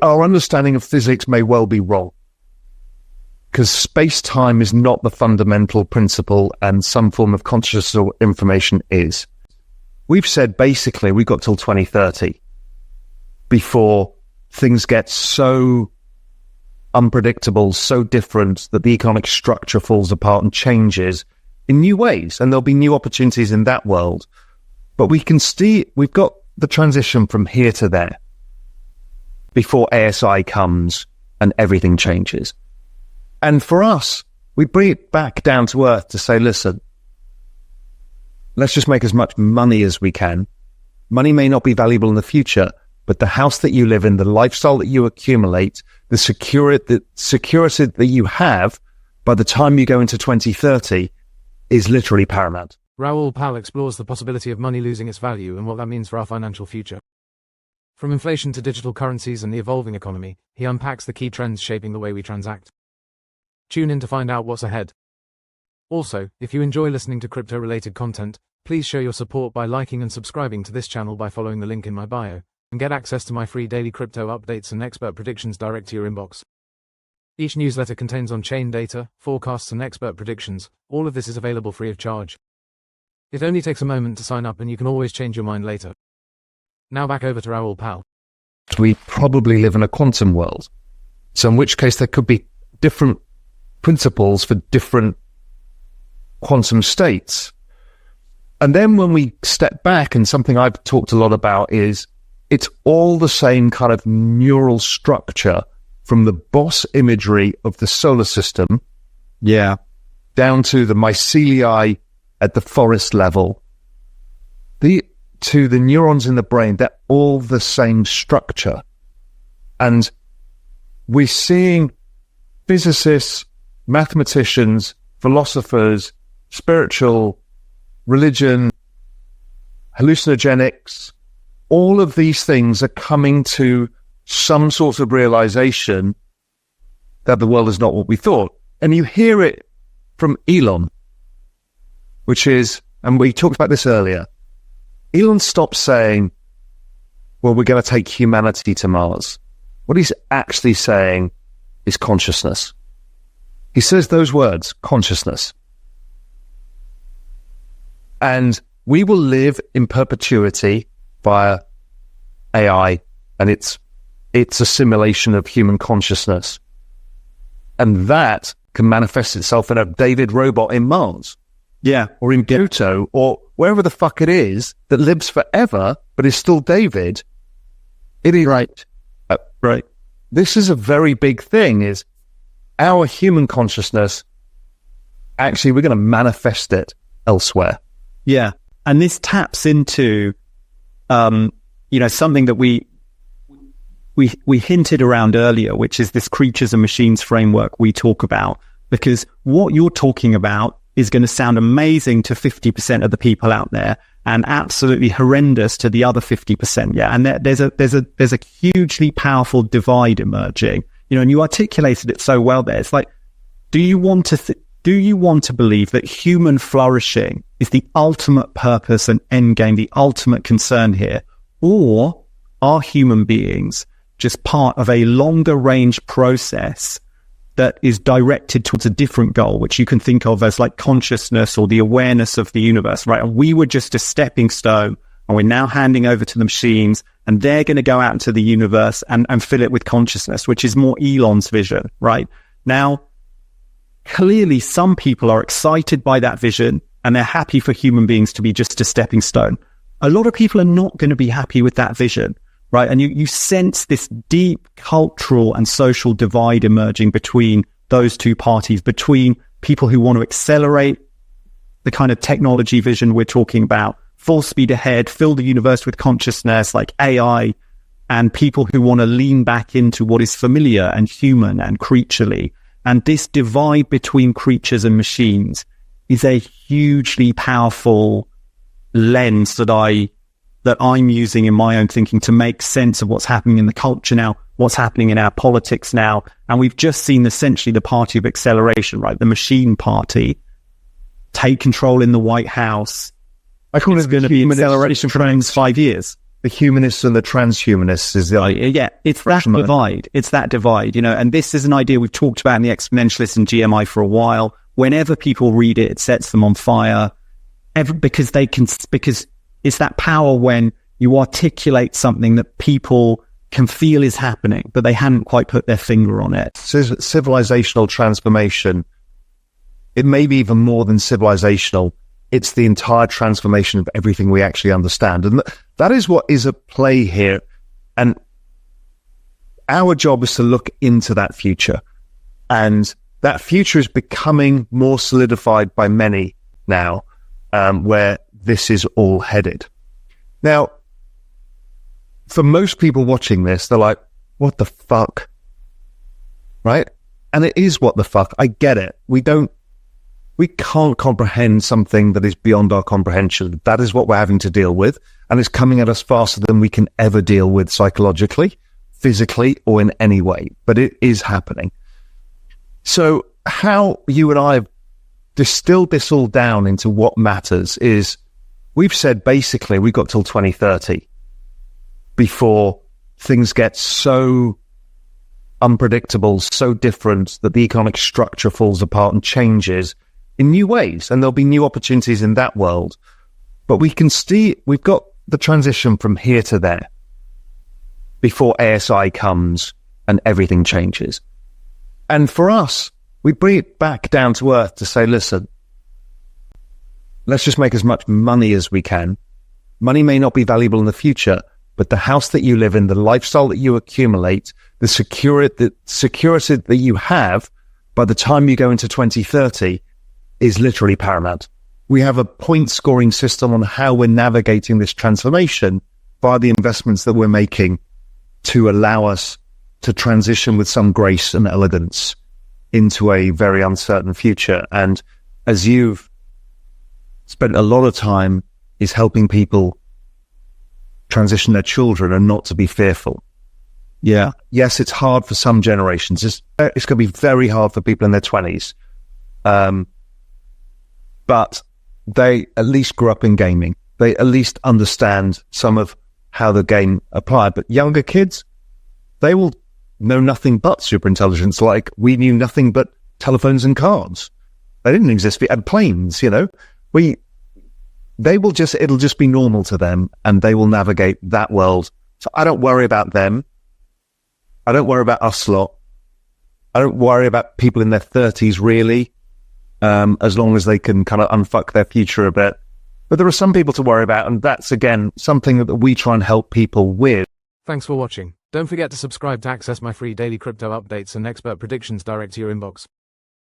Our understanding of physics may well be wrong, because space-time is not the fundamental principle and some form of consciousness or information is. We've said basically we've got till 2030 before things get so unpredictable, so different that the economic structure falls apart and changes in new ways, and there'll be new opportunities in that world. But we can see we've got the transition from here to there before ASI comes and everything changes. And for us, we bring it back down to earth to say, listen, let's just make as much money as we can. Money may not be valuable in the future, but the house that you live in, the lifestyle that you accumulate, the security that you have by the time you go into 2030 is literally paramount. Raoul Pal explores the possibility of money losing its value and what that means for our financial future. From inflation to digital currencies and the evolving economy, he unpacks the key trends shaping the way we transact. Tune in to find out what's ahead. Also, if you enjoy listening to crypto-related content, please show your support by liking and subscribing to this channel by following the link in my bio, and get access to my free daily crypto updates and expert predictions direct to your inbox. Each newsletter contains on-chain data, forecasts and expert predictions. All of this is available free of charge. It only takes a moment to sign up and you can always change your mind later. Now back over to Raoul Pal. We probably live in a quantum world. So in which case there could be different principles for different quantum states. And then when we step back, and something I've talked a lot about is it's all the same kind of neural structure from the boss imagery of the solar system, down to the mycelium at the forest level, to the neurons in the brain. They're all the same structure. And we're seeing physicists, mathematicians, philosophers, spiritual, religion, hallucinogenics, all of these things are coming to some sort of realization that the world is not what we thought. And you hear it from Elon, which is, and we talked about this earlier, Elon stopped saying, well, we're going to take humanity to Mars. What he's actually saying is consciousness. He says those words, consciousness. And we will live in perpetuity via AI, and it's a simulation of human consciousness. And that can manifest itself in a David robot in Mars. Or in Pluto, or wherever the fuck it is that lives forever, but is still David. It is right. Right. This is a very big thing, is our human consciousness, actually, we're going to manifest it elsewhere. Yeah. And this taps into, something that we hinted around earlier, which is this creatures and machines framework we talk about, because what you're talking about is going to sound amazing to 50% of the people out there and absolutely horrendous to the other 50%. Yeah. And there's a hugely powerful divide emerging, and you articulated it so well there. It's like, do you want to believe that human flourishing is the ultimate purpose and end game, the ultimate concern here? Or are human beings just part of a longer range process that is directed towards a different goal, which you can think of as like consciousness or the awareness of the universe, right? And we were just a stepping stone, and we're now handing over to the machines, and they're going to go out into the universe and fill it with consciousness, which is more Elon's vision, right? Now, clearly some people are excited by that vision and they're happy for human beings to be just a stepping stone. A lot of people are not going to be happy with that vision, right? And you sense this deep cultural and social divide emerging between those two parties, between people who want to accelerate the kind of technology vision we're talking about, full speed ahead, fill the universe with consciousness like AI, and people who want to lean back into what is familiar and human and creaturely. And this divide between creatures and machines is a hugely powerful lens that I'm using in my own thinking to make sense of what's happening in the culture now, what's happening in our politics now. And we've just seen essentially the party of acceleration, right? The machine party take control in the White House. I call it going to be acceleration for the next 5 years. the humanists and the transhumanists is the idea. Yeah, it's that divide. It's that divide, and this is an idea we've talked about in the exponentialists and GMI for a while. Whenever people read it, it sets them on fire because it's that power when you articulate something that people can feel is happening, but they hadn't quite put their finger on it. Civilizational transformation, it may be even more than civilizational. It's the entire transformation of everything we actually understand. And that is what is at play here. And our job is to look into that future. And that future is becoming more solidified by many now, where this is all headed. Now, for most people watching this, they're like, what the fuck? Right? And it is what the fuck. I get it. We can't comprehend something that is beyond our comprehension. That is what we're having to deal with. And it's coming at us faster than we can ever deal with psychologically, physically, or in any way. But it is happening. So how you and I have distilled this all down into what matters is we've said basically we've got till 2030 before things get so unpredictable, so different that the economic structure falls apart and changes in new ways, and there'll be new opportunities in that world. But we can see we've got the transition from here to there before ASI comes and everything changes. And for us, we bring it back down to earth to say, listen, let's just make as much money as we can. Money may not be valuable in the future, but the house that you live in, the lifestyle that you accumulate, the security that you have by the time you go into 2030 is literally paramount. We have a point scoring system on how we're navigating this transformation by the investments that we're making to allow us to transition with some grace and elegance into a very uncertain future. And as you've spent a lot of time is helping people transition their children and not to be fearful. Yeah. Yes, it's hard for some generations. It's going to be very hard for people in their 20s. But they at least grew up in gaming. They at least understand some of how the game applied. But younger kids, they will know nothing but superintelligence, like we knew nothing but telephones and cards. They didn't exist. We had planes, it'll just be normal to them, and they will navigate that world. So I don't worry about them. I don't worry about us lot. I don't worry about people in their 30s, really. As long as they can kind of unfuck their future a bit. But there are some people to worry about, and that's, again, something that we try and help people with. Thanks for watching. Don't forget to subscribe to access my free daily crypto updates and expert predictions direct to your inbox.